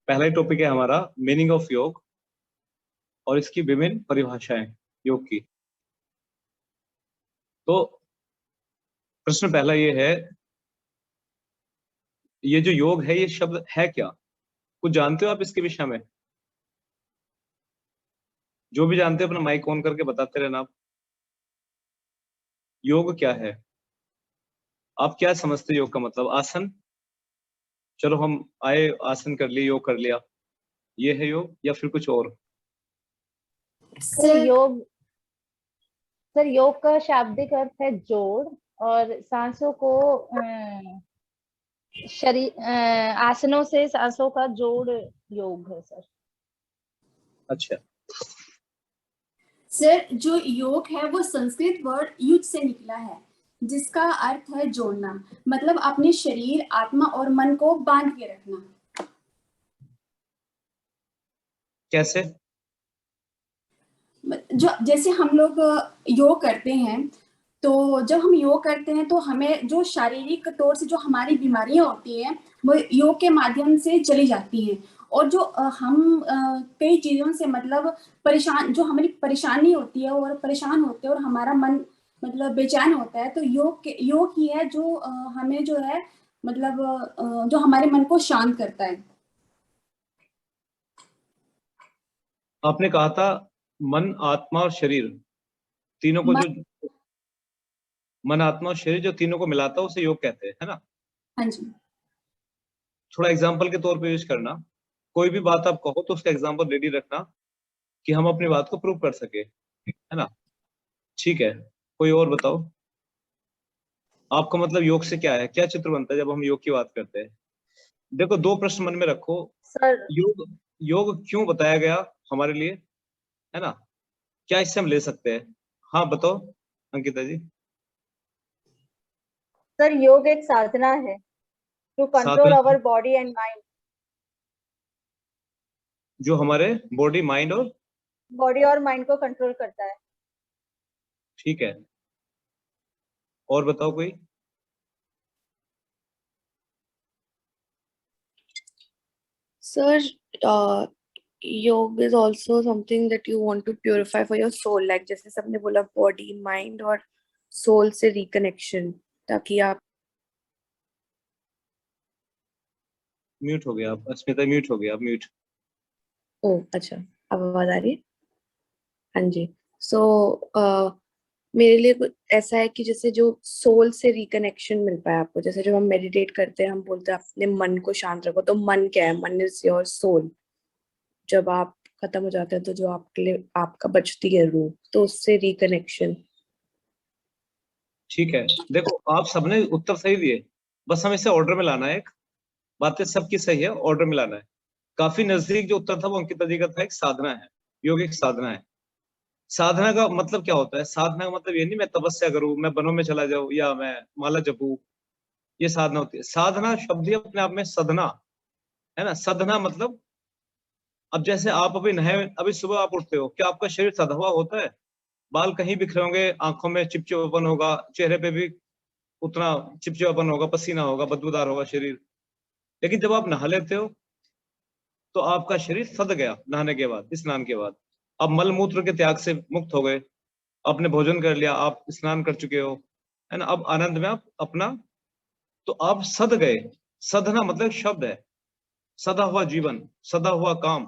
पहला ही टॉपिक है हमारा मीनिंग ऑफ योग और इसकी विभिन्न परिभाषाएं योग की। तो प्रश्न पहला ये है, ये जो योग है ये शब्द है क्या? कुछ जानते हो आप इसके विषय में? जो भी जानते हो अपना माइक ऑन करके बताते रहना आप। योग क्या है? आप क्या समझते हो योग का मतलब? आसन? चलो हम आए, आसन कर लिए, योग कर लिया, ये है योग या फिर कुछ और? सर योग का शाब्दिक अर्थ है जोड़, और सांसों को शरीर आसनों से सांसों का जोड़ योग है सर। अच्छा सर, जो योग है वो संस्कृत वर्ड युज से निकला है, जिसका अर्थ है जोड़ना, मतलब अपने शरीर, आत्मा और मन को बांध के रखना। कैसे? जो जैसे हम लोग योग करते हैं, तो जब हम योग करते हैं तो हमें जो शारीरिक तौर से जो हमारी बीमारियां होती हैं वो योग के माध्यम से चली जाती हैं, और जो हम कई चीजों से मतलब परेशान, जो हमारी परेशानी होती है और परेशान होते हैं और हमारा मन मतलब बेचैन होता है, तो योग ही है जो हमें जो है मतलब जो हमारे मन को शांत करता है। आपने कहा था मन, आत्मा और शरीर तीनों को, जो मन, आत्मा और शरीर जो तीनों को मिलाता है उसे योग कहते हैं, है ना? हाँ जी। थोड़ा एग्जाम्पल के तौर पे यूज करना। कोई भी बात आप कहो तो उसका एग्जाम्पल रेडी रखना कि हम अपनी बात को प्रूव कर सके, है ना? ठीक है, कोई और बताओ। आपका मतलब योग से क्या है, क्या चित्र बनता है जब हम योग की बात करते हैं? देखो, दो प्रश्न मन में रखो सर योग योग क्यों बताया गया हमारे लिए, है ना? क्या इससे हम ले सकते हैं? हाँ बताओ अंकिता जी। सर योग एक साधना है to control sadhana our body and mind. जो हमारे बॉडी, माइंड और माइंड को कंट्रोल करता है। ठीक है, और बताओ कोई। Sir, yoga is also something that you want to purify for your soul, like जैसे सबने बोला body, mind और soul से reconnection, ताकि आप म्यूट हो गया आप, अस्मिता म्यूट हो गया आप, म्यूट। ओ अच्छा, अब आवाज आ रही है? हाँ जी। सो मेरे लिए कुछ ऐसा है कि जैसे जो सोल से रिकनेक्शन मिल पाए आपको, जैसे जब हम मेडिटेट करते हैं हम बोलते हैं अपने मन को शांत रखो, तो मन क्या है? मन इज योर सोल। जब आप खत्म हो जाते हैं तो जो आपके लिए आपका बचती है रूह, तो उससे रिकनेक्शन। ठीक है, देखो आप सबने उत्तर सही दिए, बस हम इसे ऑर्डर में लाना है। एक बातें सबकी सही है, ऑर्डर में लाना है। काफी नजदीक जो उत्तर था वो अंकिता जी का था, एक साधना है, योग एक साधना है। साधना का मतलब क्या होता है? साधना का मतलब ये नहीं मैं तपस्या करूं, मैं वनों में चला जाऊं या मैं माला जपूं, ये साधना होती है। साधना शब्द ही अपने आप में सधना है ना। सधना मतलब, अब जैसे आप अभी नहाए, अभी सुबह आप उठते हो, क्या आपका शरीर सधा हुआ होता है? बाल कहीं बिखरे होंगे, आंखों में चिपचिपापन होगा, चेहरे पे भी उतना चिपचिपापन होगा, पसीना होगा, बदबूदार होगा शरीर। लेकिन जब आप नहा लेते हो तो आपका शरीर सध गया, नहाने के बाद, स्नान के बाद। आप मल मूत्र के त्याग से मुक्त हो गए, आपने भोजन कर लिया, आप स्नान कर चुके हो, है ना? अब आनंद में आप अपना, तो आप सध गए। सधना मतलब शब्द है, सदा हुआ जीवन, सदा हुआ काम,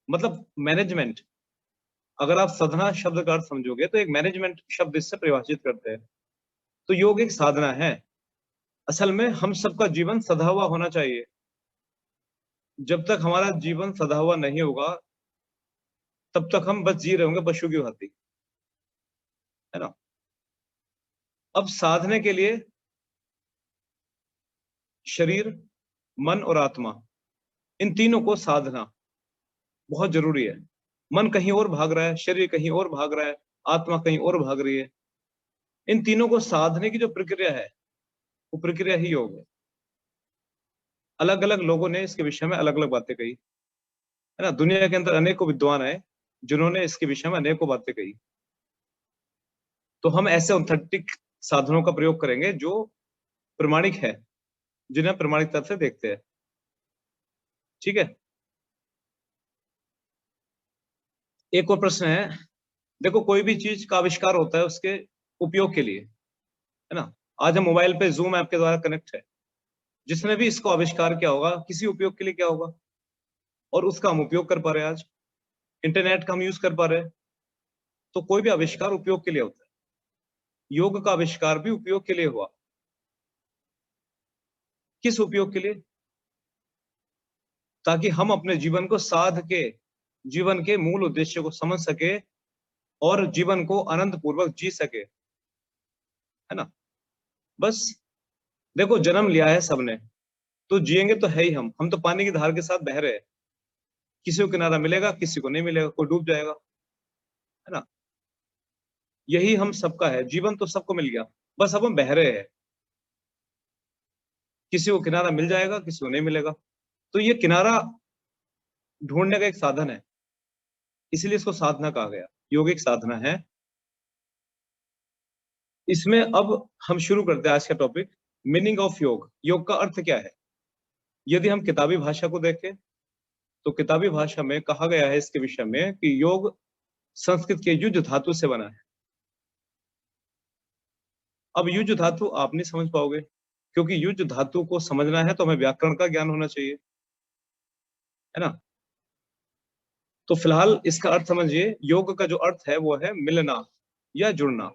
मतलब मैनेजमेंट। अगर आप साधना शब्द का अर्थ समझोगे तो एक मैनेजमेंट शब्द इससे परिभाषित करते हैं। तो योग एक साधना है। असल में हम सबका जीवन सधा हुआ होना चाहिए। जब तक हमारा जीवन सधा हुआ नहीं होगा तब तक हम बस जी रहे होंगे पशु की भांति, है ना? अब साधने के लिए शरीर, मन और आत्मा, इन तीनों को साधना बहुत जरूरी है। मन कहीं और भाग रहा है, शरीर कहीं और भाग रहा है, आत्मा कहीं और भाग रही है। इन तीनों को साधने की जो प्रक्रिया है वो प्रक्रिया ही योग है। अलग अलग लोगों ने इसके विषय में अलग अलग बातें कही, है ना? दुनिया के अंदर अनेकों विद्वान है जिन्होंने इसके विषय में अनेकों बातें कही। तो हम ऐसे ऑथेंटिक साधनों का प्रयोग करेंगे जो प्रमाणिक है, जिन्हें प्रमाणिकता से देखते हैं। ठीक है, एक और प्रश्न है, देखो कोई भी चीज का आविष्कार होता है उसके उपयोग के लिए, है ना। आज हम मोबाइल पे जूम ऐप के द्वारा कनेक्ट है, जिसने भी इसको आविष्कार किया होगा किसी उपयोग के लिए क्या होगा, और उसका हम उपयोग कर पा रहे हैं। आज इंटरनेट का हम यूज कर पा रहे हैं। तो कोई भी आविष्कार उपयोग के लिए होता है, योग का आविष्कार भी उपयोग के लिए हुआ। किस उपयोग के लिए? ताकि हम अपने जीवन को साध के जीवन के मूल उद्देश्य को समझ सके और जीवन को आनंद पूर्वक जी सके, है ना। बस देखो, जन्म लिया है सबने, तो जिएंगे तो है ही। हम तो पानी की धार के साथ बह रहे हैं, किसी को किनारा मिलेगा, किसी को नहीं मिलेगा, कोई डूब जाएगा, है ना। यही हम सबका है, जीवन तो सबको मिल गया, बस अब हम बह रहे हैं। किसी को किनारा मिल जाएगा, किसी को नहीं मिलेगा। तो ये किनारा ढूंढने का एक साधन है, इसलिए इसको साधना कहा गया। योग एक साधना है। इसमें अब हम शुरू करते हैं आज का टॉपिक, मीनिंग ऑफ योग। योग का अर्थ क्या है? यदि हम किताबी भाषा को देखें तो किताबी भाषा में कहा गया है इसके विषय में कि योग संस्कृत के युज धातु से बना है। अब युज धातु आप नहीं समझ पाओगे, क्योंकि युज धातु को समझना है तो हमें व्याकरण का ज्ञान होना चाहिए, है ना। तो फिलहाल इसका अर्थ समझिए। योग का जो अर्थ है वो है मिलना या जुड़ना।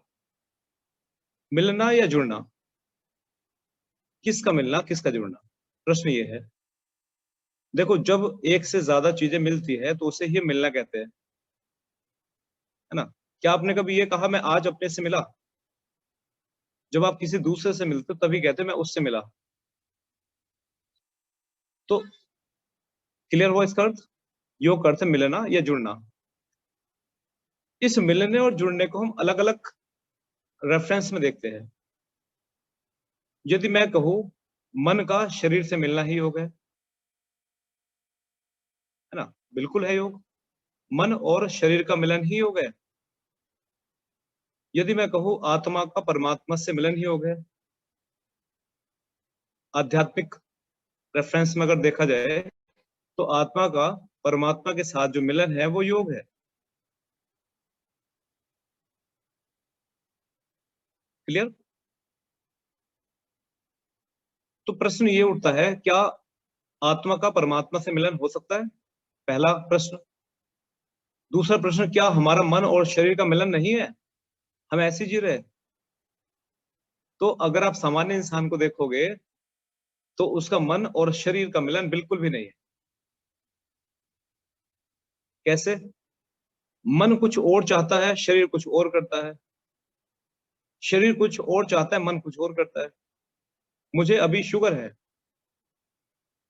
मिलना या जुड़ना, किसका मिलना, किसका जुड़ना, प्रश्न ये है। देखो, जब एक से ज्यादा चीजें मिलती है तो उसे ही मिलना कहते हैं, है ना। क्या आपने कभी ये कहा मैं आज अपने से मिला? जब आप किसी दूसरे से मिलते हो तभी कहते मैं उससे मिला। तो क्लियर हुआ इसका अर्थ? योग का अर्थ है मिलना या जुड़ना। इस मिलने और जुड़ने को हम अलग अलग रेफरेंस में देखते हैं। यदि मैं कहूं मन का शरीर से मिलना ही योग है ना, बिल्कुल है योग। मन और शरीर का मिलन ही योग है। यदि मैं कहूं आत्मा का परमात्मा से मिलन ही योग है। आध्यात्मिक रेफरेंस में अगर देखा जाए तो आत्मा का परमात्मा के साथ जो मिलन है वो योग है। क्लियर? तो प्रश्न ये उठता है, क्या आत्मा का परमात्मा से मिलन हो सकता है? पहला प्रश्न। दूसरा प्रश्न, क्या हमारा मन और शरीर का मिलन नहीं है, हम ऐसे जी रहे? तो अगर आप सामान्य इंसान को देखोगे तो उसका मन और शरीर का मिलन बिल्कुल भी नहीं है। कैसे? मन कुछ और चाहता है, शरीर कुछ और करता है। शरीर कुछ और चाहता है, मन कुछ और करता है। मुझे अभी शुगर है,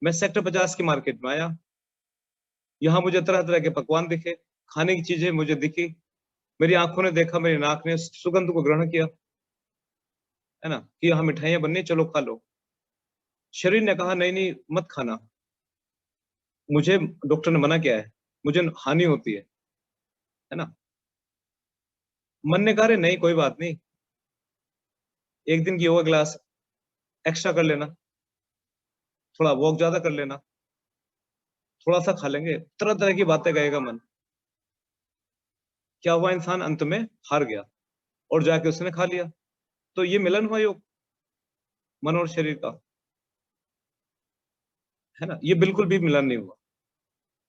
मैं सेक्टर 50 की मार्केट में आया, यहाँ मुझे तरह तरह के पकवान दिखे, खाने की चीजें मुझे दिखी, मेरी आंखों ने देखा, मेरी नाक ने सुगंध को ग्रहण किया, है ना, कि यहाँ मिठाइयां बननी, चलो खा लो। शरीर ने कहा नहीं नहीं मत खाना, मुझे डॉक्टर ने मना किया है, मुझे हानि होती है ना। मन ने कहा रे नहीं कोई बात नहीं, एक दिन की योगा क्लास एक्स्ट्रा कर लेना, थोड़ा वॉक ज्यादा कर लेना, थोड़ा सा खा लेंगे, तरह तरह की बातें कहेगा मन। क्या हुआ? इंसान अंत में हार गया और जाके उसने खा लिया। तो ये मिलन हुआ योग, मन और शरीर का, है ना। ये बिल्कुल भी मिलन नहीं हुआ।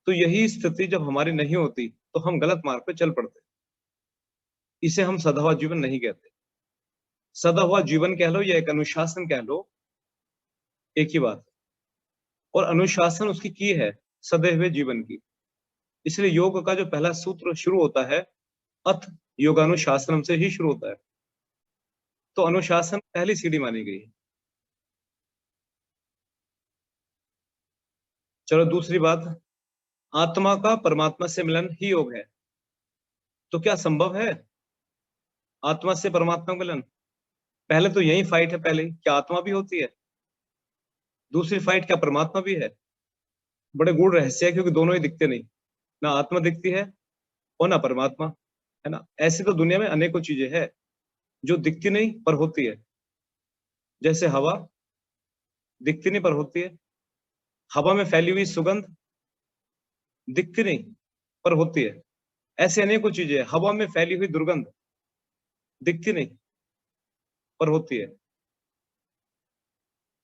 तो यही स्थिति जब हमारी नहीं होती तो हम गलत मार्ग पे चल पड़ते। इसे हम सदा हुआ जीवन नहीं कहते। सदा हुआ जीवन कह लो या एक अनुशासन कह लो, एक ही बात है। और अनुशासन उसकी की है सदे हुए जीवन की। इसलिए योग का जो पहला सूत्र शुरू होता है, अथ योगानुशासनम से ही शुरू होता है। तो अनुशासन पहली सीढ़ी मानी गई है। चलो दूसरी बात, आत्मा का परमात्मा से मिलन ही योग है। तो क्या संभव है आत्मा से परमात्मा मिलन? पहले तो यही फाइट है, पहले क्या आत्मा भी होती है? दूसरी फाइट, क्या परमात्मा भी है? बड़े गूढ़ रहस्य है, क्योंकि दोनों ही दिखते नहीं, ना आत्मा दिखती है और ना परमात्मा, है ना। ऐसी तो दुनिया में अनेकों चीजें हैं जो दिखती नहीं पर होती है। जैसे हवा दिखती नहीं पर होती है। हवा में फैली हुई सुगंध दिखती नहीं पर होती है, ऐसे अनेकों चीजें, हवा में फैली हुई दुर्गंध दिखती नहीं पर होती है।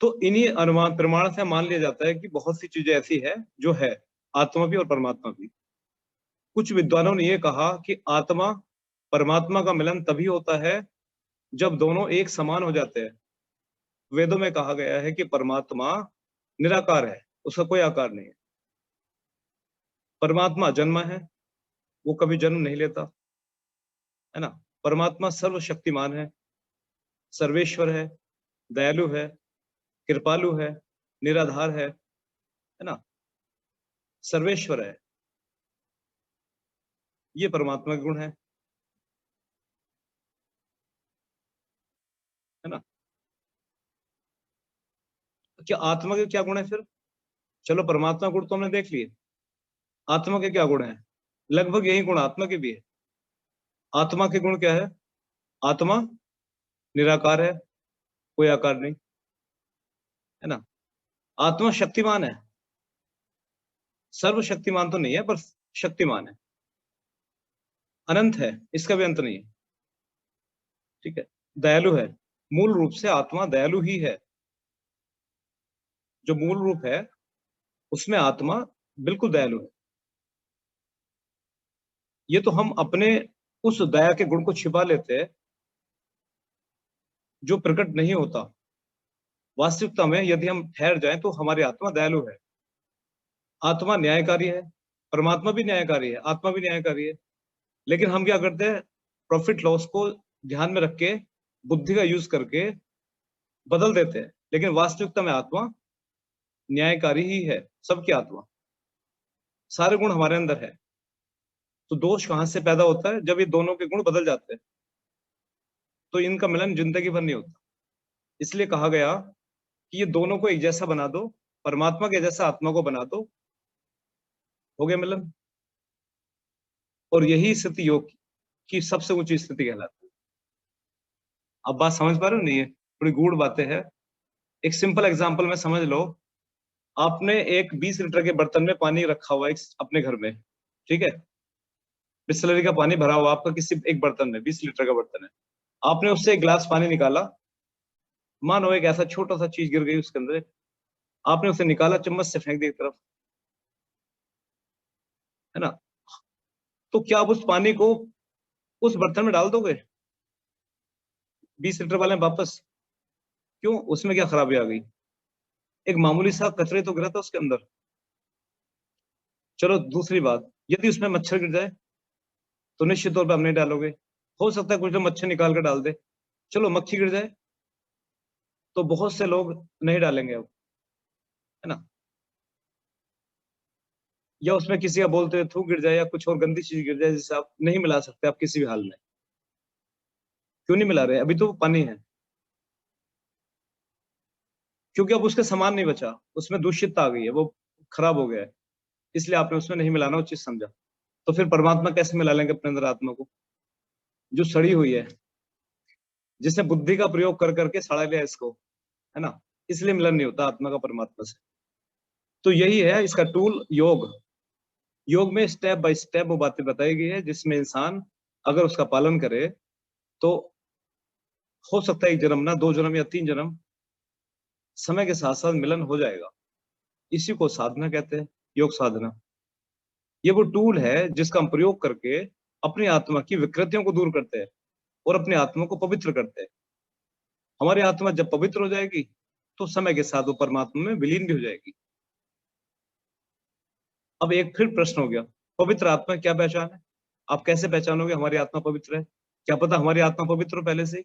तो इन्हीं अनुमान प्रमाण से मान लिया जाता है कि बहुत सी चीजें ऐसी है जो है, आत्मा भी और परमात्मा भी। कुछ विद्वानों ने यह कहा कि आत्मा परमात्मा का मिलन तभी होता है जब दोनों एक समान हो जाते हैं। वेदों में कहा गया है कि परमात्मा निराकार है, उसका कोई आकार नहीं है। परमात्मा जन्मा है, वो कभी जन्म नहीं लेता, है ना। परमात्मा सर्वशक्तिमान है, सर्वेश्वर है, दयालु है, कृपालु है, निराधार है ना, सर्वेश्वर है। ये परमात्मा के गुण है ना। क्या आत्मा के क्या गुण है फिर? चलो परमात्मा गुण तो हमने देख लिए, आत्मा के क्या गुण है? लगभग यही गुण आत्मा के भी है। आत्मा के गुण क्या है? आत्मा निराकार है, कोई आकार नहीं, है ना। आत्मा शक्तिमान है, सर्वशक्तिमान तो नहीं है पर शक्तिमान है। अनंत है, इसका भी अंत नहीं है, ठीक है। दयालु है, मूल रूप से आत्मा दयालु ही है। जो मूल रूप है उसमें आत्मा बिल्कुल दयालु है। ये तो हम अपने उस दया के गुण को छिपा लेते हैं जो प्रकट नहीं होता। वास्तविकता में यदि हम ठहर जाएं तो हमारी आत्मा दयालु है। आत्मा न्यायकारी है, परमात्मा भी न्यायकारी है, आत्मा भी न्यायकारी है। लेकिन हम क्या करते हैं, प्रॉफिट लॉस को ध्यान में रख के बुद्धि का यूज करके बदल देते हैं। लेकिन वास्तविकता में आत्मा न्यायकारी ही है, सबकी आत्मा, सारे गुण हमारे अंदर है। तो दोष कहां से पैदा होता है? जब ये दोनों के गुण बदल जाते हैं तो इनका मिलन जिंदगी भर नहीं होता। इसलिए कहा गया कि ये दोनों को एक जैसा बना दो, परमात्मा के जैसा आत्मा को बना दो, हो गया मिलन। और यही स्थिति योग की सबसे ऊंची स्थिति कहलाती है। अब बात समझ पा रहे हो? नहीं है, थोड़ी गूढ़ बातें हैं। एक सिंपल एग्जांपल में समझ लो। आपने एक 20 लीटर के बर्तन में पानी रखा हुआ है अपने घर में, ठीक है। बिस्लरी का पानी भरा हुआ आपका किसी एक बर्तन में, 20 लीटर का बर्तन है। आपने उससे एक गिलास पानी निकाला, मानो एक ऐसा छोटा सा चीज गिर गई उसके अंदर, आपने उसे निकाला, चम्मच से फेंक दी एक तरफ, है ना। तो क्या आप उस पानी को उस बर्तन में डाल दोगे 20 लीटर वाले में वापस? क्यों? उसमें क्या खराबी आ गई? एक मामूली सा कचरे तो गिरा था उसके अंदर। चलो दूसरी बात, यदि उसमें मच्छर गिर जाए तो निश्चित तौर पर आप नहीं डालोगे। हो सकता है कुछ लोग मच्छर निकाल कर डाल दे। चलो मक्खी गिर जाए तो बहुत से लोग नहीं डालेंगे अब, है ना। या उसमें किसी का बोलते थूक गिर जाए या कुछ और गंदी चीज गिर जाए जिसे आप नहीं मिला सकते आप किसी भी हाल में। क्यों नहीं मिला रहे? अभी तो वो पानी है, क्योंकि अब उसके समान नहीं बचा, उसमें दूषितता आ गई है, वो खराब हो गया है, इसलिए आपने उसमें नहीं मिलाना उचित समझा। तो फिर परमात्मा कैसे मिला लेंगे अपने अंदर आत्मा को जो सड़ी हुई है, जिसने बुद्धि का प्रयोग कर करके सड़ा लिया इसको, है ना। इसलिए मिलन नहीं होता आत्मा का परमात्मा से। तो यही है इसका टूल, योग। योग में स्टेप बाय स्टेप वो बातें बताई गई है जिसमें इंसान अगर उसका पालन करे तो हो सकता है 1 जन्म ना 2 जन्म या 3 जन्म, समय के साथ साथ मिलन हो जाएगा। इसी को साधना कहते हैं, योग साधना। ये वो टूल है जिसका हम प्रयोग करके अपनी आत्मा की विकृतियों को दूर करते हैं और अपनी आत्मा को पवित्र करते हैं। हमारी आत्मा जब पवित्र हो जाएगी तो समय के साथ वो परमात्मा में विलीन भी हो जाएगी। अब एक फिर प्रश्न हो गया, पवित्र आत्मा क्या पहचान है? आप कैसे पहचानोगे हमारी आत्मा पवित्र है? क्या पता हमारी आत्मा पवित्र हो पहले से?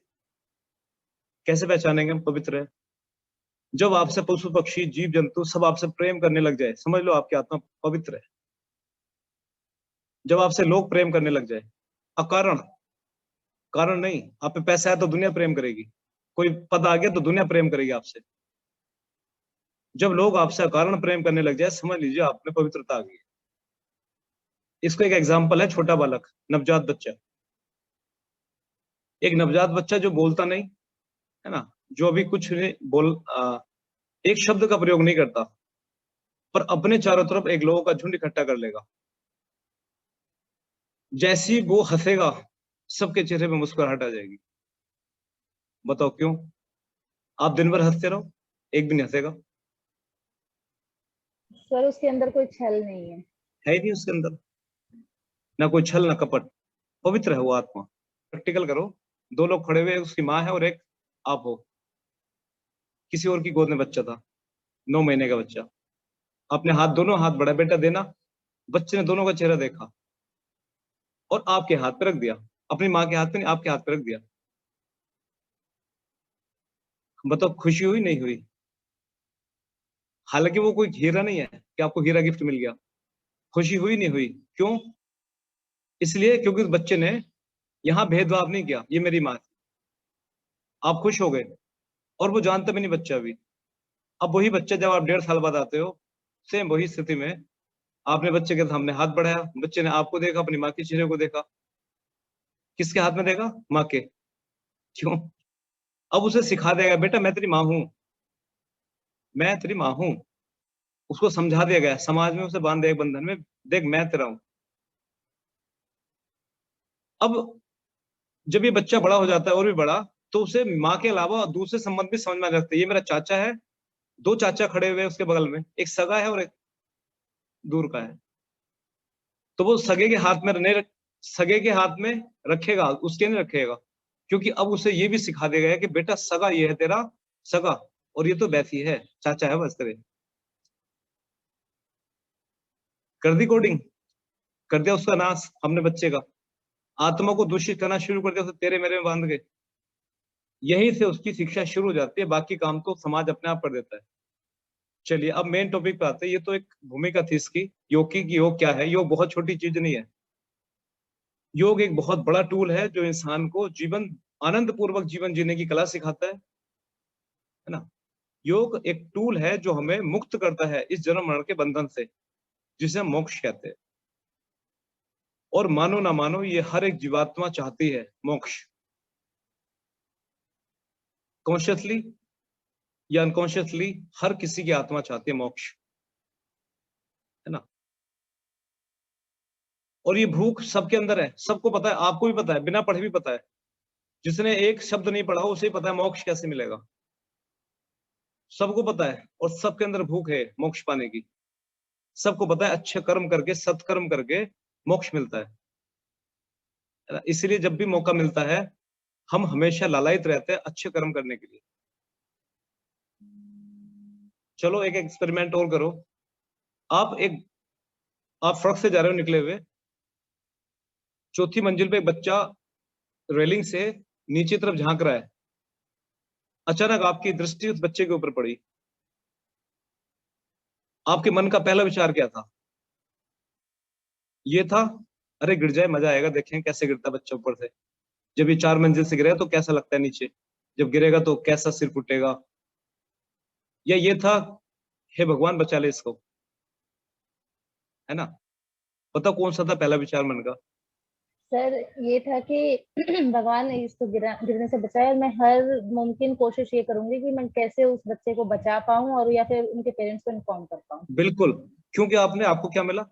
कैसे पहचानेंगे हम पवित्र है? जब आपसे पशु पक्षी जीव जंतु सब आपसे प्रेम करने लग जाए, समझ लो आपकी आत्मा पवित्र है। जब आपसे लोग प्रेम करने लग जाए अकारण, कारण नहीं, आप पे पैसा है तो दुनिया प्रेम करेगी, कोई पद आ गया तो दुनिया प्रेम करेगी आपसे। जब लोग आपसे अकारण प्रेम करने लग जाए समझ लीजिए आप में पवित्रता आ गई। इसको एक एग्जांपल है, छोटा बालक, नवजात बच्चा। एक नवजात बच्चा जो बोलता नहीं, है ना, जो अभी कुछ नहीं एक शब्द का प्रयोग नहीं करता, पर अपने चारों तरफ एक लोगों का झुंड इकट्ठा कर लेगा। जैसी वो हंसेगा सबके चेहरे पे मुस्कुराहट आ जाएगी। बताओ क्यों? आप दिन भर हंसते रहो, एक भी नहीं हंसेगा। सर उसके अंदर कोई छल नहीं है ही नहीं उसके अंदर, ना कोई छल ना कपट, पवित्र है वो आत्मा। प्रैक्टिकल करो, दो लोग खड़े हुए, उसकी माँ है और एक आप हो। किसी और की गोद में बच्चा था, 9 महीने का बच्चा। अपने हाथ, दोनों हाथ बड़ा बेटा देना, बच्चे ने दोनों का चेहरा देखा और आपके हाथ पे रख दिया। अपनी माँ के हाथ पे नहीं, आपके हाथ पे रख दिया। बताओ खुशी हुई नहीं हुई? हालांकि वो कोई हीरा नहीं है कि आपको हीरा गिफ्ट मिल गया। खुशी हुई नहीं हुई? क्यों? इसलिए क्योंकि उस बच्चे ने यहाँ भेदभाव नहीं किया, ये मेरी माँ थी। आप खुश हो गए और वो जानता भी नहीं बच्चा भी। अब वही बच्चा जब आप 1.5 साल बाद आते हो, सेम वही स्थिति में, आपने बच्चे के सामने हाथ बढ़ाया, बच्चे ने आपको देखा, अपनी माँ के चेहरे को देखा। किसके हाथ में देखा? माँ के। क्यों? अब उसे सिखा देगा, बेटा मैं तेरी माँ हूं, मैं तेरी माँ हूं। उसको समझा दिया गया, समाज में उसे बांध दिया एक बंधन में, देख मैं तेरा हूं। अब जब ये बच्चा बड़ा हो जाता है और भी बड़ा, तो उसे माँ के अलावा दूसरे संबंध भी समझ में आ जाते हैं। ये मेरा चाचा है, 2 चाचा खड़े हुए हैं उसके बगल में, एक सगा है और एक दूर का है। तो वो सगे के हाथ में नहीं सगे के हाथ में रखेगा, उसके नहीं रखेगा। क्योंकि अब उसे ये भी सिखा दिया गया कि बेटा सगा ये है तेरा सगा, और ये तो वैसी है, चाचा है बस तेरे। कर दी कोडिंग, कर दिया उसका नाश हमने बच्चे का। आत्मा को दूषित करना शुरू कर दिया, उसे तेरे मेरे में बांध के। यहीं से उसकी शिक्षा शुरू हो जाती है, बाकी काम तो समाज अपने आप कर देता है। चलिए अब मेन टॉपिक पे आते हैं। ये तो एक भूमिका थी इसकी, योग की। योग क्या है? योग बहुत छोटी चीज नहीं है। योग एक बहुत बड़ा टूल है जो इंसान को जीवन, आनंद पूर्वक जीवन जीने की कला सिखाता है ना। योग एक टूल है जो हमें मुक्त करता है इस जन्म मरण के बंधन से, जिसे हम मोक्ष कहते हैं। और मानो ना मानो, ये हर एक जीवात्मा चाहती है मोक्ष, कॉन्शियसली या अनकॉन्शियसली। हर किसी की आत्मा चाहती है मोक्ष, है ना। और ये भूख सबके अंदर है, सबको पता है, आपको भी पता है, बिना पढ़े भी पता है। जिसने एक शब्द नहीं पढ़ा हो उसे ही पता है मोक्ष कैसे मिलेगा। सबको पता है, और सबके अंदर भूख है मोक्ष पाने की। सबको पता है अच्छे कर्म करके, सत्कर्म करके मोक्ष मिलता है ना? इसलिए जब भी मौका मिलता है, हम हमेशा लालायित रहते हैं अच्छे कर्म करने के लिए। चलो एक एक्सपेरिमेंट और करो। आप एक आप सड़क से जा रहे हो निकले हुए, 4थी मंजिल पे एक बच्चा रेलिंग से नीचे तरफ झांक रहा है। अचानक आपकी दृष्टि उस बच्चे के ऊपर पड़ी। आपके मन का पहला विचार क्या था? ये था, अरे गिर जाए, मजा आएगा, देखें कैसे गिरता बच्चा ऊपर से। जब ये 4 मंजिल से गिरेगा तो कैसा लगता है नीचे, जब गिरेगा तो कैसा सिर फूटेगा। या ये था, हे भगवान बचा ले इसको, है ना। पता कौन सा था पहला विचार मन का? सर। ये था कि भगवान ने इसको गिरने से बचाया, और मैं हर मुमकिन कोशिश ये करूंगी कि मैं कैसे उस बच्चे को बचा पाऊं और या फिर उनके पेरेंट्स को इन्फॉर्म कर पाऊं। बिल्कुल। क्योंकि आपको क्या मिला?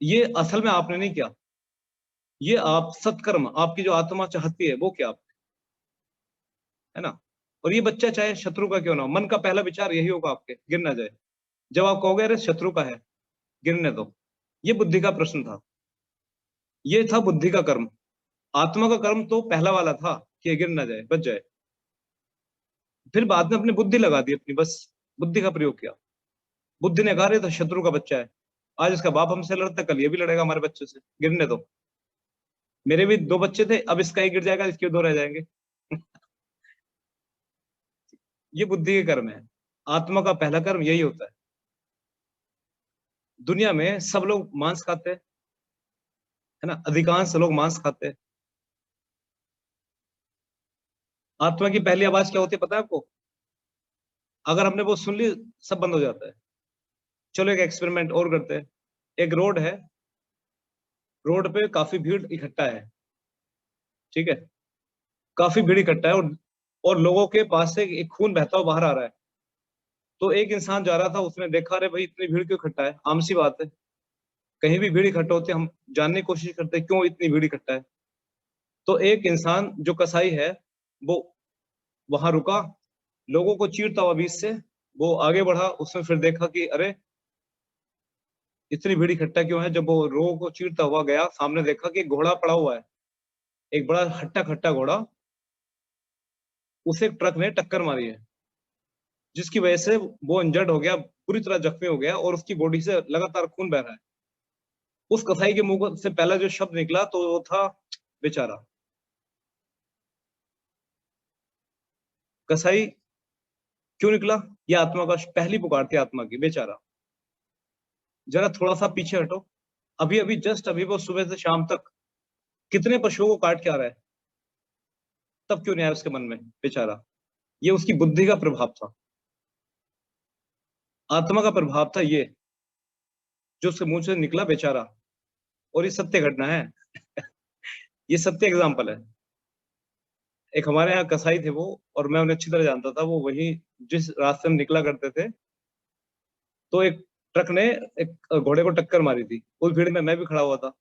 ये असल में आपने नहीं किया, ये आप सत्कर्म, आपकी जो आत्मा चाहती है वो क्या, है ना। और ये बच्चा चाहे शत्रु का क्यों ना हो, मन का पहला विचार यही होगा आपके, गिर ना जाए। जब आप कहोगे अरे शत्रु का है, गिरने दो, ये बुद्धि का प्रश्न था, ये था बुद्धि का कर्म। आत्मा का कर्म तो पहला वाला था कि ये गिर ना जाए, बच जाए। फिर बाद में अपनी बुद्धि लगा दी, अपनी बस बुद्धि का प्रयोग किया। बुद्धि ने कहा रे तो शत्रु का बच्चा है, आज इसका बाप हमसे लड़ता है, कल ये भी लड़ेगा हमारे बच्चे से, गिरने दो। मेरे भी 2 बच्चे थे, अब इसका एक गिर जाएगा, इसके 2 रह जाएंगे। ये बुद्धि के कर्म है। आत्मा का पहला कर्म यही होता है। दुनिया में सब लोग मांस खाते हैं, है ना, अधिकांश लोग मांस खाते हैं। आत्मा की पहली आवाज क्या होती है पता है आपको? अगर हमने वो सुन ली, सब बंद हो जाता है। चलो एक एक्सपेरिमेंट और करते हैं। एक रोड है, रोड पे काफी भीड़ इकट्ठा है, ठीक है, काफी भीड़ इकट्ठा है, और लोगों के पास से एक खून बहता हुआ बाहर आ रहा है। तो एक इंसान जा रहा था, उसने देखा अरे भाई इतनी भीड़ क्यों इकट्ठा है, आम सी बात है। कहीं भी भीड़ इकट्ठा होती है, हम जानने की कोशिश करते हैं क्यों इतनी भीड़ इकट्ठा है। तो एक इंसान जो कसाई है वो वहां रुका, लोगों को चीरता हुआ बीच से वो आगे बढ़ा, उसने फिर देखा कि अरे इतनी भीड़ इकट्ठा क्यों है। जब वो लोगों को चीरता हुआ गया, सामने देखा कि एक घोड़ा पड़ा हुआ है, एक बड़ा हट्टा खट्टा घोड़ा, उसे एक ट्रक ने टक्कर मारी है, जिसकी वजह से वो इंजर्ड हो गया, पूरी तरह जख्मी हो गया और उसकी बॉडी से लगातार खून बह रहा है। उस कसाई के मुंह से पहला जो शब्द निकला तो वो था बेचारा। कसाई क्यों निकला? ये आत्मा का पहली पुकार थी, आत्मा की, बेचारा। जरा थोड़ा सा पीछे हटो, अभी अभी जस्ट अभी वो सुबह से शाम तक कितने पशुओं को काट के आ रहा है, तब क्यों नहीं आया उसके मन में बेचारा? ये उसकी बुद्धि का प्रभाव था, आत्मा का प्रभाव था ये, जो उसके मुंह से निकला बेचारा। और ये सत्य घटना है ये सत्य एग्जाम्पल है। एक हमारे यहाँ कसाई थे वो, और मैं उन्हें अच्छी तरह जानता था। वो वही जिस रास्ते में निकला करते थे, तो एक ट्रक ने एक घोड़े को टक्कर मारी थी, उस भीड़ में मैं भी खड़ा हुआ था।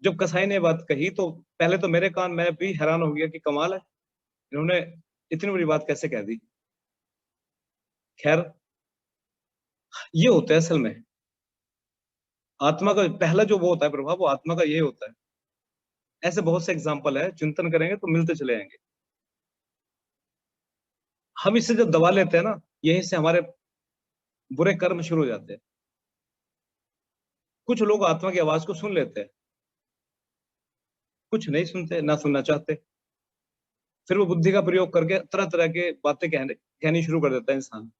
जब कसाई ने बात कही तो पहले तो मेरे कान, मैं भी हैरान हो गया कि कमाल है, इन्होंने इतनी बड़ी बात कैसे कह दी। खैर, ये होता है असल में आत्मा का पहला जो वो होता है प्रभाव, वो आत्मा का ये होता है। ऐसे बहुत से एग्जाम्पल है, चिंतन करेंगे तो मिलते चले जाएंगे। हम इससे जब दबा लेते हैं ना, यहीं से हमारे बुरे कर्म शुरू हो जाते हैं। कुछ लोग आत्मा की आवाज को सुन लेते हैं, कुछ नहीं सुनते, ना सुनना चाहते। फिर वो बुद्धि का प्रयोग करके तरह तरह के बातें कहनी शुरू कर देता है इंसान।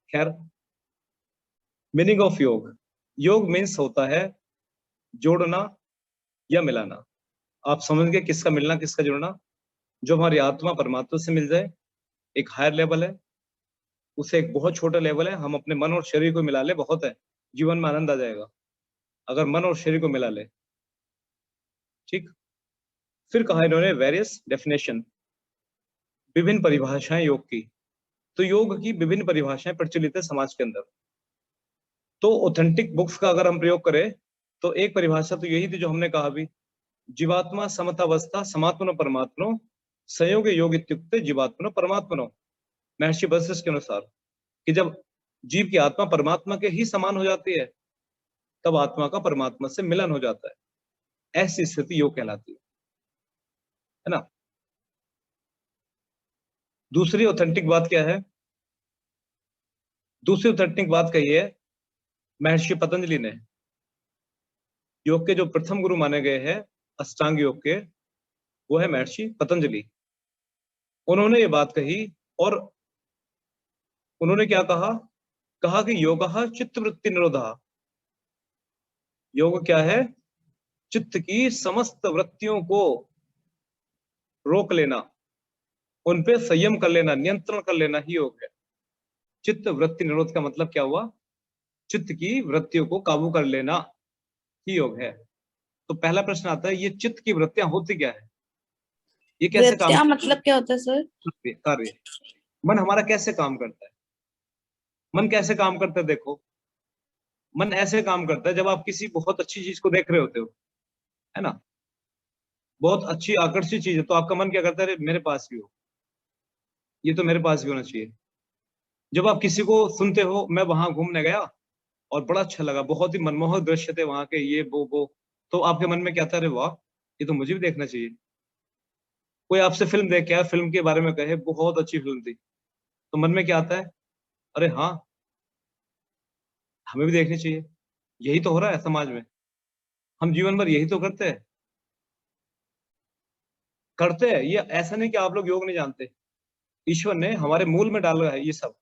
खैर, मीनिंग ऑफ योग, योग मीन्स होता है जोड़ना या मिलाना। आप समझ गए किसका मिलना किसका जुड़ना? जो हमारी आत्मा परमात्मा से मिल जाए, एक हायर लेवल है, उसे एक बहुत छोटा लेवल है, हम अपने मन और शरीर को मिला ले, बहुत है, जीवन में आनंद आ जाएगा अगर मन और शरीर को मिला ले। ठीक। फिर कहा इन्होंने वेरियस डेफिनेशन, विभिन्न परिभाषाएं योग की। तो योग की विभिन्न परिभाषाएं प्रचलित है समाज के अंदर। तो ऑथेंटिक बुक्स का अगर हम प्रयोग करें तो एक परिभाषा तो यही थी जो हमने कहा भी, जीवात्मा समतावस्था समात्मनो परमात्मनो संयोग योग इत्युक्ते जीवात्मनो परमात्मनो। महर्षि वशिष्ठ के अनुसार कि जब जीव की आत्मा परमात्मा के ही समान हो जाती है, तब आत्मा का परमात्मा से मिलन हो जाता है। ऐसी स्थिति योग कहलाती है ना। दूसरी ऑथेंटिक बात क्या है? दूसरी ऑथेंटिक बात कही है महर्षि पतंजलि ने। योग के जो प्रथम गुरु माने गए हैं अष्टांग योग के, वो है महर्षि पतंजलि। उन्होंने ये बात कही और उन्होंने क्या कहा? कहा कि योगः चित्तवृत्ति निरोधः। योग क्या है? चित्त की समस्त वृत्तियों को रोक लेना, उन पे संयम कर लेना, नियंत्रण कर लेना ही योग है। चित्त वृत्ति निरोध का मतलब क्या हुआ? चित्त की वृत्तियों को काबू कर लेना ही योग है। तो पहला प्रश्न आता है, ये चित्त की वृत्तियां होती क्या है? ये कैसे काम वृत्तियां मतलब क्या होता है सर? कार्य। मन हमारा कैसे काम करता है? मन कैसे काम करता है? देखो, मन ऐसे काम करता है जब आप किसी बहुत अच्छी चीज को देख रहे होते हो, है ना, बहुत अच्छी आकर्षित चीज है, तो आपका मन क्या करता है? मेरे पास भी हो, ये तो मेरे पास भी होना चाहिए। जब आप किसी को सुनते हो, मैं वहां घूमने गया और बड़ा अच्छा लगा, बहुत ही मनमोहक दृश्य थे वहां के, ये वो, तो आपके मन में क्या था? अरे वाह, ये तो मुझे भी देखना चाहिए। कोई आपसे फिल्म देख के आया, फिल्म के बारे में कहे बहुत अच्छी फिल्म थी, तो मन में क्या आता है? अरे हाँ, हमें भी देखनी चाहिए। यही तो हो रहा है समाज में, हम जीवन भर यही तो करते हैं। ये ऐसा नहीं कि आप लोग योग नहीं जानते, ईश्वर ने हमारे मूल में डाला है ये सब।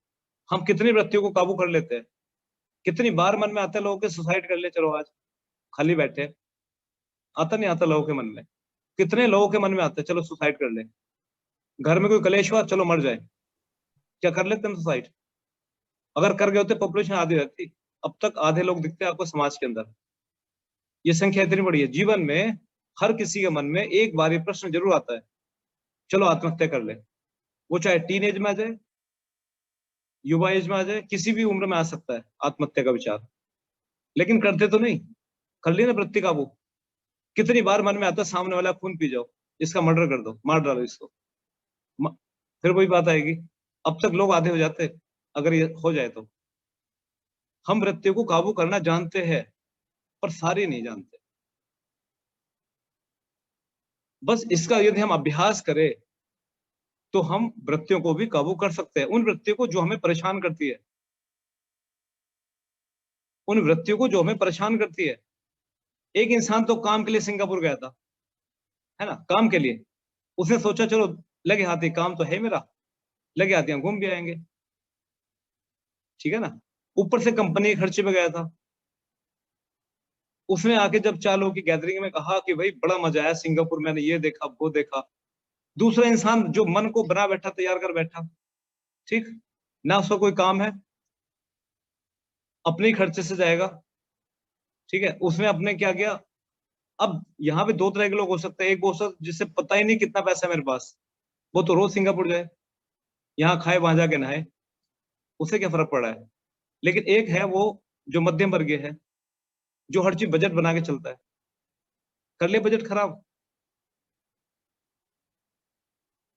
हम कितनी वृत्तियों को काबू कर लेते हैं। कितनी बार मन में आता है लोगों के सुसाइड कर ले, चलो आज खाली बैठे, आता नहीं आता लोगों के मन में? कितने लोगों के मन में आता है चलो सुसाइड कर ले। घर में कोई कलेश हुआ, चलो मर जाए, क्या कर लेते हैं सुसाइड? अगर कर गए होते पॉपुलेशन आधी रहती। अब तक आधे लोग दिखते हैं आपको समाज के अंदर। ये संख्या इतनी बड़ी है। जीवन में हर किसी के मन में एक बार ये प्रश्न जरूर आता है, चलो आत्महत्या कर ले। वो चाहे टीन एज में आ जाए, युवा एज में आ जाए, किसी भी उम्र में आ सकता है आत्महत्या का विचार। लेकिन करते तो नहीं। कर लिया ना वृत्ति काबू। कितनी बार मन में आता है सामने वाला खून पी जाओ, इसका मर्डर कर दो, मार डालो इसको, फिर वही बात आएगी। अब तक लोग आधे हो जाते अगर ये हो जाए तो। हम वृत्तियों को काबू करना जानते हैं, पर सारे नहीं जानते। बस इसका यदि हम अभ्यास करें तो हम वृत्तियों को भी काबू कर सकते हैं, उन वृत्तियों को जो हमें परेशान करती है, उन वृत्तियों को जो हमें परेशान करती है। एक इंसान तो काम के लिए सिंगापुर गया था, है ना, काम के लिए। उसने सोचा चलो लगे हाथी, काम तो है मेरा, लगे हाथी हम घूम भी आएंगे, ठीक है ना। ऊपर से कंपनी के खर्चे पे गया था। उसने आके जब 4 लोगों की गैदरिंग में कहा कि भाई बड़ा मजा आया सिंगापुर, मैंने ये देखा वो देखा। दूसरा इंसान जो मन को बना बैठा, तैयार कर बैठा, ठीक ना, उसका कोई काम है, अपने ही खर्चे से जाएगा, ठीक है। उसने अपने क्या किया। अब यहाँ पे 2 तरह के लोग हो सकते हैं। एक वो सब जिससे पता ही नहीं कितना पैसा है मेरे पास, वो तो रोज सिंगापुर जाए, यहाँ खाए वहां जाके नहाए, उससे क्या फर्क पड़ रहा है। लेकिन एक है वो जो मध्यम वर्गीय है, जो हर चीज बजट बना के चलता है। कर ले बजट खराब,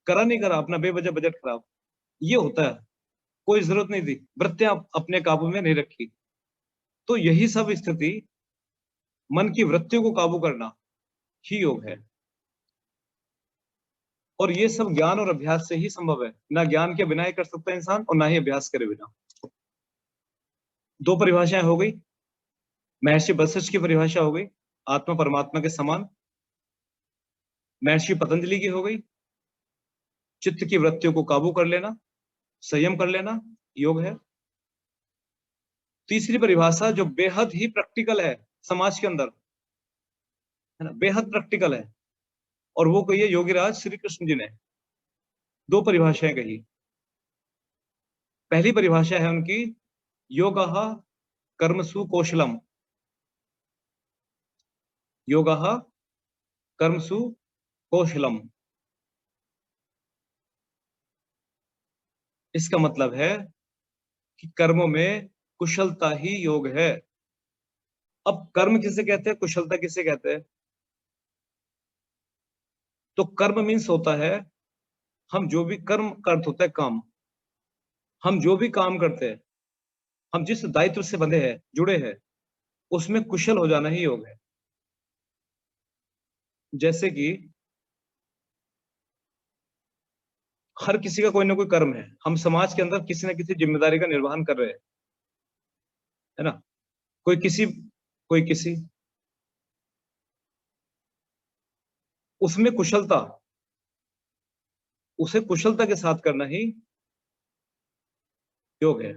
करा नहीं करा, अपना बेवजह बजट खराब, ये होता है। कोई जरूरत नहीं थी, वृत्तियां अपने काबू में नहीं रखी। तो यही सब स्थिति, मन की वृत्तियों को काबू करना ही योग है। और ये सब ज्ञान और अभ्यास से ही संभव है। ना ज्ञान के बिना ही कर सकता है इंसान, और ना ही अभ्यास करे बिना। 2 परिभाषाएं हो गई। महर्षि वशिष्ठ की परिभाषा हो गई, आत्मा परमात्मा के समान। महर्षि पतंजलि की हो गई, चित्त की वृत्तियों को काबू कर लेना, संयम कर लेना, योग है। तीसरी परिभाषा जो बेहद ही प्रैक्टिकल है समाज के अंदर, है ना, बेहद प्रैक्टिकल है, और वो कही है योगीराज श्री कृष्ण जी ने। 2 परिभाषाएं कही। पहली परिभाषा है उनकी, योगः कर्मसु कौशलम। योगः कर्मसु कौशलम। इसका मतलब है कि कर्मों में कुशलता ही योग है। अब कर्म किसे कहते हैं, कुशलता किसे कहते हैं? तो कर्म मीन्स होता है, हम जो भी कर्म का अर्थ होता है काम। हम जो भी काम करते हैं, हम जिस दायित्व से बंधे हैं, जुड़े हैं, उसमें कुशल हो जाना ही योग है। जैसे कि हर किसी का कोई ना कोई कर्म है, हम समाज के अंदर किसी ना किसी जिम्मेदारी का निर्वहन कर रहे हैं, है ना। कोई किसी उसमें कुशलता, उसे कुशलता के साथ करना ही योग है।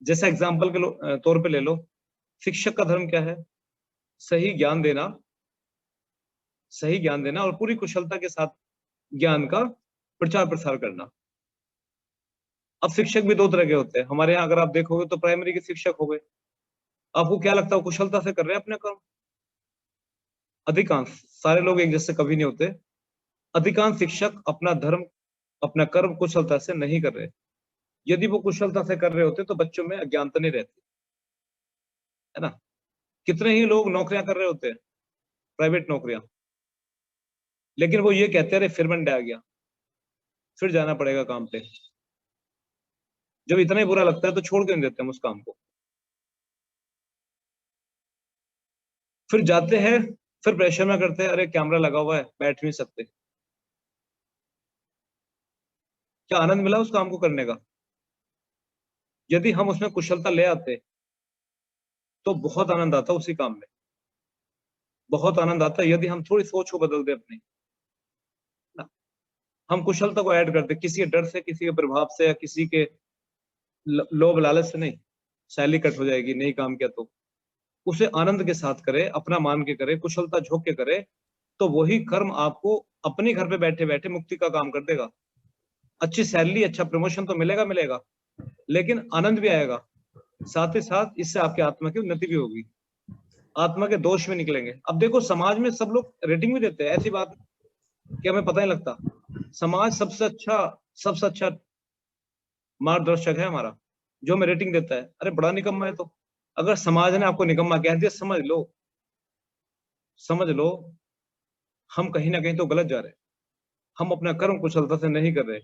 जैसा एग्जाम्पल के तौर पे ले लो, शिक्षक का धर्म क्या है? सही ज्ञान देना, सही ज्ञान देना और पूरी कुशलता के साथ ज्ञान का प्रचार प्रसार करना। अब शिक्षक भी 2 तरह के होते हैं हमारे यहाँ। अगर आप देखोगे तो प्राइमरी के शिक्षक हो गए, आपको क्या लगता है कुशलता से कर रहे हैं अपने काम? अधिकांश, सारे लोग एक जैसे कभी नहीं होते। अधिकांश शिक्षक अपना धर्म, अपना कर्म कुशलता से नहीं कर रहे। यदि वो कुशलता से कर रहे होते तो बच्चों में अज्ञानता नहीं रहती, है ना। कितने ही लोग नौकरियां कर रहे होते हैं, प्राइवेट नौकरियां, लेकिन वो ये कहते हैं अरे फिर मंडे आ गया, फिर जाना पड़ेगा काम पे। जब इतना ही बुरा लगता है तो छोड़ क्यों देते हैं उस काम को? फिर जाते हैं, फिर प्रेशर में करते हैं, अरे कैमरा लगा हुआ है बैठ नहीं सकते। क्या आनंद मिला उस काम को करने का? यदि हम उसमें कुशलता ले आते तो बहुत आनंद आता उसी काम में, बहुत आनंद आता है। यदि हम थोड़ी सोच को बदल दे अपनी, ना, हम कुशलता को ऐड करते, किसी के डर से, किसी के प्रभाव से, या किसी के लोभ लालच से नहीं। सैलरी कट हो जाएगी, नहीं काम किया तो उसे आनंद के साथ करे, अपना मान के करे, कुशलता झोंक के करे, तो वही कर्म आपको अपने घर पे बैठे बैठे मुक्ति का काम कर देगा। अच्छी सैलरी, अच्छा प्रमोशन तो मिलेगा, लेकिन आनंद भी आएगा। साथ ही साथ इससे आपके आत्मा की उन्नति भी होगी, आत्मा के दोष में निकलेंगे। अब देखो समाज में सब लोग रेटिंग भी देते हैं, ऐसी बात कि हमें पता नहीं लगता। समाज सबसे अच्छा मार्गदर्शक है हमारा, जो हमें रेटिंग देता है। अरे बड़ा निकम्मा है तो अगर समाज ने आपको निकम्मा कह दिया, समझ लो हम कहीं ना कहीं तो गलत जा रहे हैं, हम अपना कर्म कुशलता से नहीं कर रहे।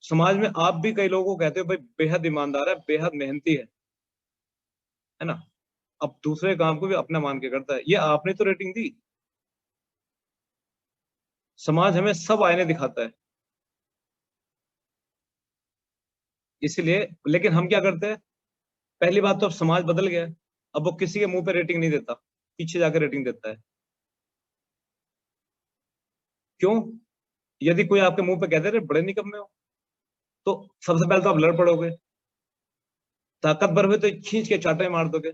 समाज में आप भी कई लोगों को कहते हो भाई बेहद ईमानदार है, बेहद मेहनती है ना, अब दूसरे काम को भी अपना मान के करता है, ये आपने तो रेटिंग दी। समाज हमें सब आईने दिखाता है, इसलिए लेकिन हम क्या करते हैं, पहली बात तो अब समाज बदल गया है, अब वो किसी के मुंह पे रेटिंग नहीं देता, पीछे जाकर रेटिंग देता है। क्यों? यदि कोई आपके मुंह पे कहते रहे बड़े निकम्मे हो, तो सबसे पहले तो आप लड़ पड़ोगे, ताकतवर हुए तो खींच के चाटे मार दोगे,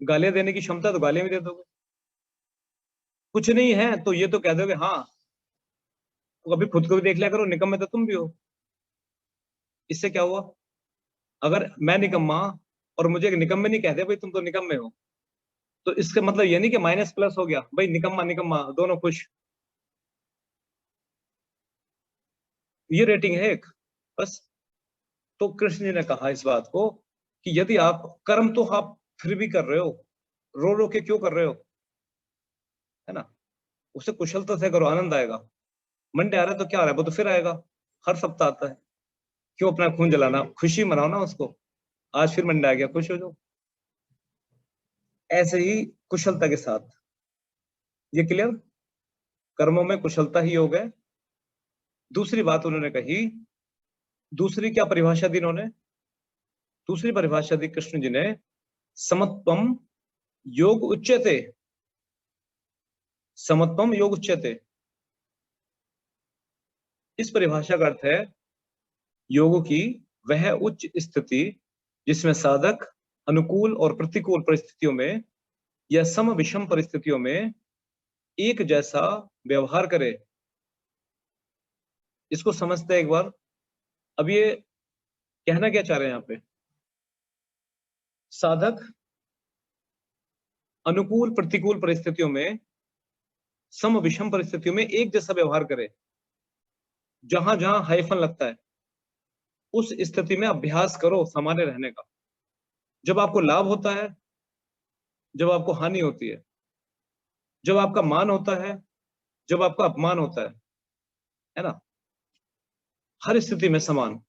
गालियां देने की क्षमता तो गालियां भी दे दोगे, कुछ नहीं है तो ये तो कह दोगे हाँ, तो कभी खुद को भी देख लिया करो, निकम्मे तो तुम भी हो। इससे क्या हुआ? अगर मैं निकम्मा और मुझे एक निकम्मे नहीं कहते भाई तुम तो निकम्मे हो, तो इसका मतलब ये नहीं कि माइनस प्लस हो गया, भाई निकम्मा निकम्मा दोनों खुश, ये रेटिंग है एक, बस। तो कृष्ण जी ने कहा इस बात को कि यदि आप कर्म तो आप फिर भी कर रहे हो, रो रो के क्यों कर रहे हो, है ना, उसे कुशलता से करो, आनंद आएगा। मंडे आ रहा है तो क्या आ रहा है, वो तो फिर आएगा, हर सप्ताह आता है, क्यों अपना खून जलाना, खुशी मनाओ ना उसको, आज फिर मंडे आ गया, खुश हो जाओ। ऐसे ही कुशलता के साथ, ये क्लियर, कर्मों में कुशलता ही योग है। दूसरी बात उन्होंने कही, दूसरी क्या परिभाषा दी इन्होंने, दूसरी परिभाषा दी कृष्ण जी ने, समत्वम योग उच्यते, समत्वम योग उच्यते। इस परिभाषा का अर्थ है योग की वह उच्च स्थिति जिसमें साधक अनुकूल और प्रतिकूल परिस्थितियों में या सम विषम परिस्थितियों में एक जैसा व्यवहार करे। इसको समझते हैं एक बार। अब ये कहना क्या चाह रहे हैं यहाँ पे, साधक अनुकूल प्रतिकूल परिस्थितियों में, सम विषम परिस्थितियों में एक जैसा व्यवहार करे। जहां जहां हाइफन लगता है उस स्थिति में अभ्यास करो सामान्य रहने का। जब आपको लाभ होता है, जब आपको हानि होती है, जब आपका मान होता है, जब आपका अपमान होता है ना, हर स्थिति में समान।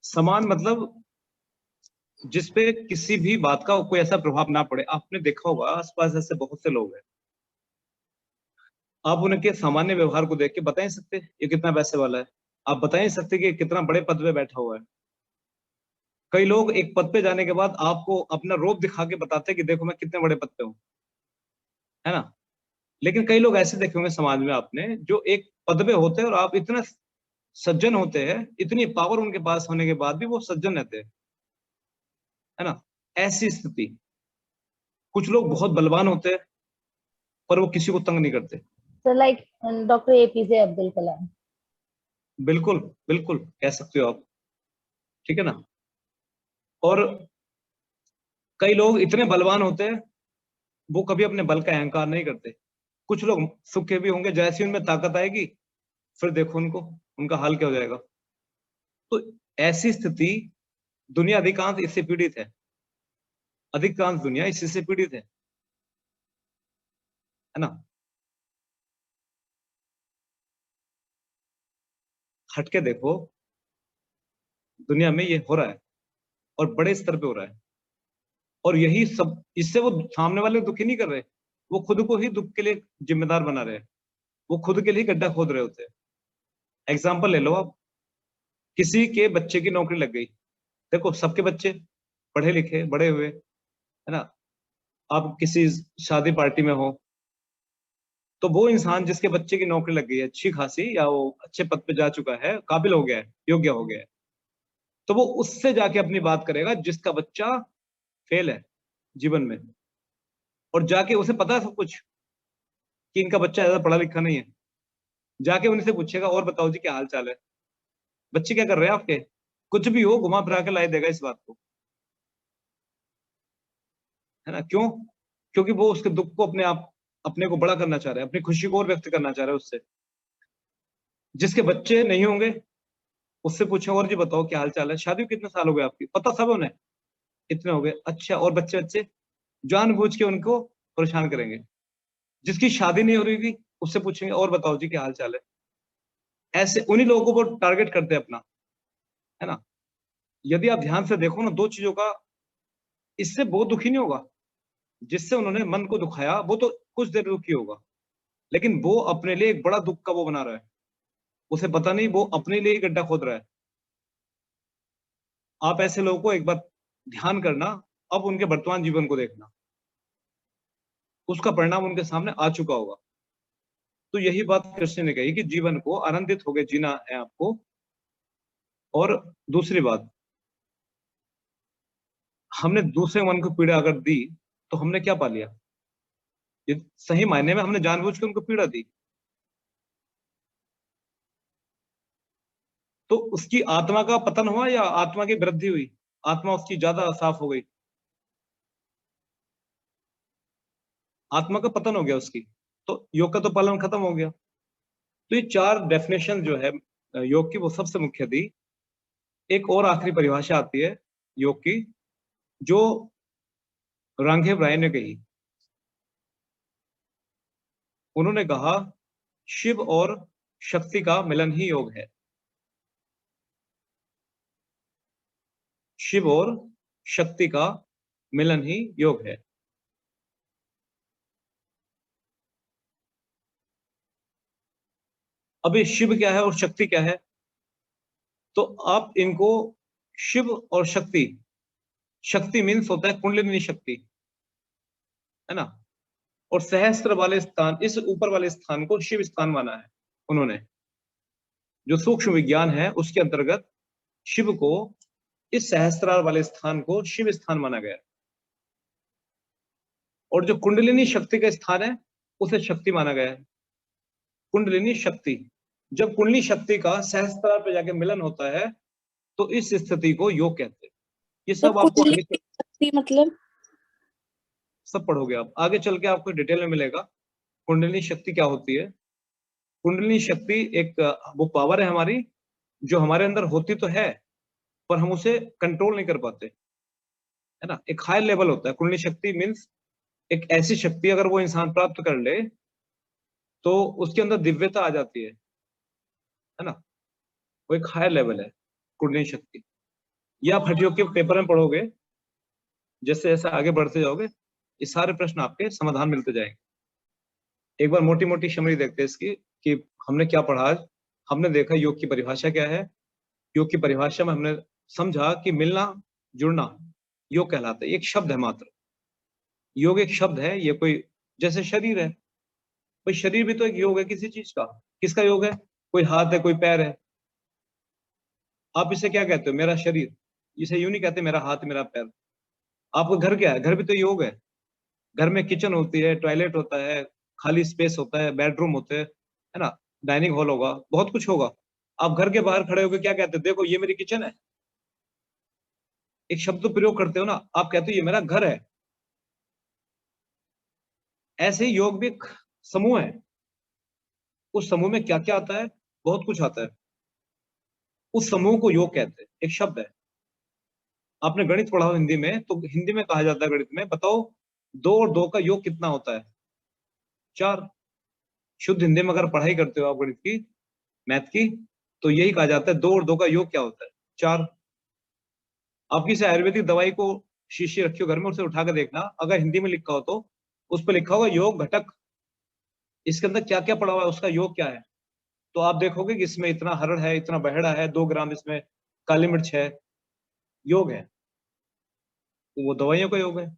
समान मतलब जिसपे किसी भी बात का कोई ऐसा प्रभाव ना पड़े। आपने देखा होगा आसपास ऐसे बहुत से लोग हैं, आप उनके सामान्य व्यवहार को देख के बता ही सकते ये कितना पैसे वाला है, आप बता ही सकते कि कितना बड़े पद पे बैठा हुआ है। कई लोग एक पद पे जाने के बाद आपको अपना रोब दिखा के बताते हैं कि देखो मैं कितने बड़े पद पे हूँ, है ना। लेकिन कई लोग ऐसे देखे होंगे समाज में आपने, जो एक पद पे होते हैं और आप इतना सज्जन होते हैं, इतनी पावर उनके पास होने के बाद भी वो सज्जन रहते हैं, है ना। ऐसी स्थिति, कुछ लोग बहुत बलवान होते हैं पर वो किसी को तंग नहीं करते। So like Dr. APJ Abdul Kalam. बिल्कुल बिल्कुल कह सकते हो आप, ठीक है ना। और कई लोग इतने बलवान होते हैं वो कभी अपने बल का अहंकार नहीं करते। कुछ लोग सुख के भी होंगे, जैसी उनमें ताकत आएगी फिर देखो उनको, उनका हाल क्या हो जाएगा। तो ऐसी स्थिति, दुनिया अधिकांश इससे पीड़ित है, अधिकांश दुनिया इसी से पीड़ित है ना। हटके देखो, दुनिया में ये हो रहा है और बड़े स्तर पे हो रहा है, और यही सब, इससे वो सामने वाले दुखी नहीं कर रहे, वो खुद को ही दुख के लिए जिम्मेदार बना रहे हैं, वो खुद के लिए गड्ढा खोद रहे होते हैं। एग्जाम्पल ले लो आप, किसी के बच्चे की नौकरी लग गई, देखो सबके बच्चे पढ़े लिखे बड़े हुए, है ना। आप किसी शादी पार्टी में हो तो वो इंसान जिसके बच्चे की नौकरी लग गई है अच्छी खासी, या वो अच्छे पद पे जा चुका है, काबिल हो गया है, योग्य हो गया है, तो वो उससे जाके अपनी बात करेगा जिसका बच्चा फेल है जीवन में, और जाके उसे पता है सब कुछ कि इनका बच्चा ज्यादा पढ़ा लिखा नहीं है, जाके उनसे पूछेगा और बताओ जी क्या हाल चाल है, बच्चे क्या कर रहे हैं आपके, कुछ भी हो घुमा फिरा के लाई देगा इस बात को, है ना। क्यों? क्योंकि वो उसके दुख को अपने को बड़ा करना चाह रहा है, अपनी खुशी को और व्यक्त करना चाह रहा है उससे। जिसके बच्चे नहीं होंगे उससे पूछे और जी बताओ क्या हाल चाल है, शादी को कितने साल हो गए आपकी, पता सब उन्हें, इतने हो गए। अच्छा, और बच्चे बच्चे जानबूझ के उनको परेशान करेंगे। जिसकी शादी नहीं हो रही थी उससे पूछेंगे और बताओ जी क्या हाल चाल है। ऐसे उन्हीं लोगों को टारगेट करते हैं अपना, है ना। यदि आप ध्यान से देखो ना, दो चीजों का, इससे बहुत दुखी नहीं होगा। जिससे उन्होंने मन को दुखाया वो तो कुछ देर दुखी होगा, लेकिन वो अपने लिए एक बड़ा दुख का वो बना रहा है। उसे पता नहीं वो अपने लिए ही गड्ढा खोद रहा है। आप ऐसे लोगों को एक बार ध्यान करना, अब उनके वर्तमान जीवन को देखना, उसका परिणाम उनके सामने आ चुका होगा। तो यही बात कृष्ण ने कही कि जीवन को आनंदित होकर जीना है आपको। और दूसरी बात, हमने दूसरे मन को पीड़ा अगर दी तो हमने क्या पा लिया? ये सही मायने में हमने जानबूझ के उनको पीड़ा दी, तो उसकी आत्मा का पतन हुआ या आत्मा की वृद्धि हुई? आत्मा उसकी ज्यादा साफ हो गई, आत्मा का पतन हो गया उसकी। तो योग का तो पालन खत्म हो गया। तो ये चार डेफिनेशन जो है योग की, वो सबसे मुख्य थी। एक और आखिरी परिभाषा आती है योग की, जो रामदेव राय ने कही। उन्होंने कहा शिव और शक्ति का मिलन ही योग है। शिव और शक्ति का मिलन ही योग है। अब ये शिव क्या है और शक्ति क्या है? तो आप इनको, शिव और शक्ति, शक्ति मीन्स होता है कुंडलिनी शक्ति, है ना। और सहस्त्र वाले स्थान, इस ऊपर वाले स्थान को शिव स्थान माना है उन्होंने। जो सूक्ष्म विज्ञान है उसके अंतर्गत शिव को, इस सहस्त्रार वाले स्थान को शिव स्थान माना गया। और जो कुंडलिनी शक्ति का स्थान है उसे शक्ति माना गया है। कुंडलिनी शक्ति, जब कुंडली शक्ति का सहस्त्रार पे जाके मिलन होता है तो इस स्थिति को योग कहते हैं। ये तो सब आपको आगे कुंडली शक्ति मतलब? सब पढ़ोगे आप, आगे चल के आपको डिटेल में मिलेगा कुंडलिनी शक्ति क्या होती है। कुंडलिनी शक्ति एक वो पावर है हमारी, जो हमारे अंदर होती तो है पर हम उसे कंट्रोल नहीं कर पाते, है ना। एक हाई लेवल होता है कुंडलिनी शक्ति मीन्स, एक ऐसी शक्ति अगर वो इंसान प्राप्त कर ले तो उसके अंदर दिव्यता आ जाती है ना। वो एक हायर लेवल है कुंडलिनी शक्ति। ये आप हठयोग के पेपर में पढ़ोगे, जैसे जैसे आगे बढ़ते जाओगे ये सारे प्रश्न आपके समाधान मिलते जाएंगे। एक बार मोटी मोटी समरी देखते हैं इसकी कि हमने क्या पढ़ा आज। हमने देखा योग की परिभाषा क्या है। योग की परिभाषा में हमने समझा कि मिलना जुड़ना योग कहलाता है। एक शब्द है मात्र, योग एक शब्द है। ये कोई, जैसे शरीर है, कोई शरीर भी तो एक योग है किसी चीज का। किसका योग है? कोई हाथ है, कोई पैर है। आप इसे क्या कहते हो? मेरा शरीर। इसे यूं नहीं कहते मेरा हाथ मेरा पैर। आपका घर क्या है? घर भी तो योग है। घर में किचन होती है, टॉयलेट होता है, खाली स्पेस होता है, बेडरूम होते हैं, है ना, डाइनिंग हॉल होगा, बहुत कुछ होगा। आप घर के बाहर खड़े होकर क्या कहते हो? देखो ये मेरी किचन है। एक शब्द तो प्रयोग करते हो ना, आप कहते हो ये मेरा घर है। ऐसे ही योग भी एक समूह है। उस समूह में क्या क्या आता है? बहुत कुछ आता है। उस समूह को योग कहते हैं, एक शब्द है। आपने गणित पढ़ा हो हिंदी में, तो हिंदी में कहा जाता है गणित में, बताओ 2 और 2 का योग कितना होता है? 4। शुद्ध हिंदी में अगर पढ़ाई करते हो आप गणित की, मैथ की, तो यही कहा जाता है 2 और 2 का योग क्या होता है? 4। आप किसी आयुर्वेदिक दवाई को शीशी रखी हो घर में, उसे उठा कर देखना, अगर हिंदी में लिखा हो तो उस पर लिखा होगा योग घटक। इसके अंदर क्या क्या पड़ा हुआ है, उसका योग क्या है। तो आप देखोगे कि इसमें इतना हरड़ है, इतना बहेड़ा है, 2 ग्राम इसमें काली मिर्च है, योग है। तो वो दवाइयों का योग है।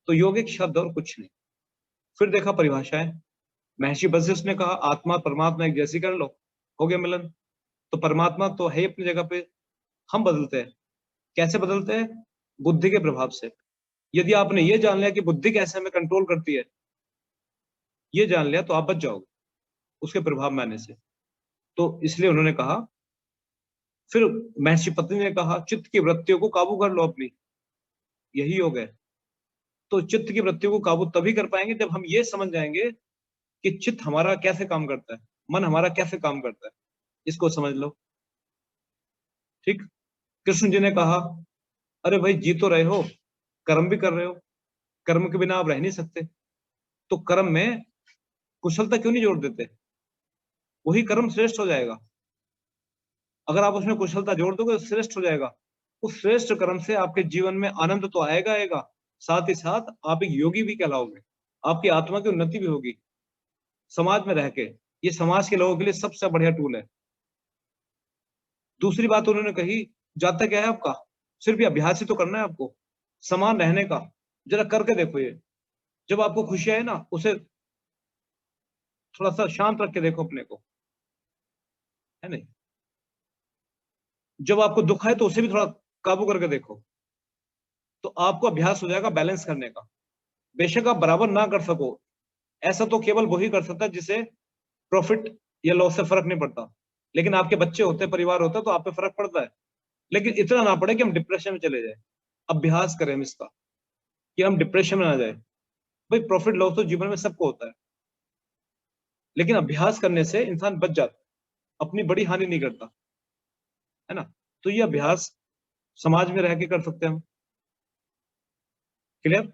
तो योग एक शब्द और कुछ नहीं। फिर देखा परिभाषाएं। महर्षि वशिष्ठ ने कहा आत्मा परमात्मा एक जैसी कर लो, हो गया मिलन। तो परमात्मा तो है अपनी जगह पे, हम बदलते हैं। कैसे बदलते हैं? बुद्धि के प्रभाव से। यदि आपने ये जान लिया कि बुद्धि कैसे हमें कंट्रोल करती है, ये जान लिया तो आप बच जाओगे उसके प्रभाव में आने से। तो इसलिए उन्होंने कहा, फिर महर्षि पत्नी ने कहा चित्त की वृत्तियों को काबू कर लो अपनी, यही योग है। तो चित्त की वृत्तियों को काबू तभी कर पाएंगे जब हम ये समझ जाएंगे कि चित्त हमारा कैसे काम करता है, मन हमारा कैसे काम करता है, इसको समझ लो। ठीक। कृष्ण जी ने कहा अरे भाई जी तो रहे हो, कर्म भी कर रहे हो, कर्म के बिना आप रह नहीं सकते, तो कर्म में कुशलता क्यों नहीं जोड़ देते? वही कर्म श्रेष्ठ हो जाएगा। अगर आप उसमें कुशलता जोड़ दोगे तो श्रेष्ठ हो जाएगा। उस श्रेष्ठ कर्म से आपके जीवन में आनंद तो आएगा आएगा, साथ ही साथ आप एक योगी भी कहलाओगे, आपकी आत्मा की उन्नति भी होगी समाज में रह के। ये समाज के लोगों के लिए सबसे बढ़िया टूल है। दूसरी बात उन्होंने कही, जाता क्या है आपका, सिर्फ ये अभ्यास ही तो करना है आपको, समान रहने का। जरा करके देखो ये, जब आपको खुशी आए ना, उसे थोड़ा सा शांत रख के देखो अपने को, है नहीं? जब आपको दुख आए तो उसे भी थोड़ा काबू करके देखो, तो आपको अभ्यास हो जाएगा बैलेंस करने का। बेशक आप बराबर ना कर सको, ऐसा तो केवल वही कर सकता है जिसे प्रॉफिट या लॉस से फर्क नहीं पड़ता, लेकिन आपके बच्चे होते, परिवार होता, तो आप पे फर्क पड़ता है। लेकिन इतना ना पड़े कि हम डिप्रेशन में चले जाए। अभ्यास करें हम इसका, कि हम डिप्रेशन में ना जाए। भाई प्रॉफिट लॉस तो जीवन में सबको होता है, लेकिन अभ्यास करने से इंसान बच जाता है, अपनी बड़ी हानि नहीं करता, है ना? तो ये अभ्यास समाज में रह के कर सकते हैं हम। क्लियर?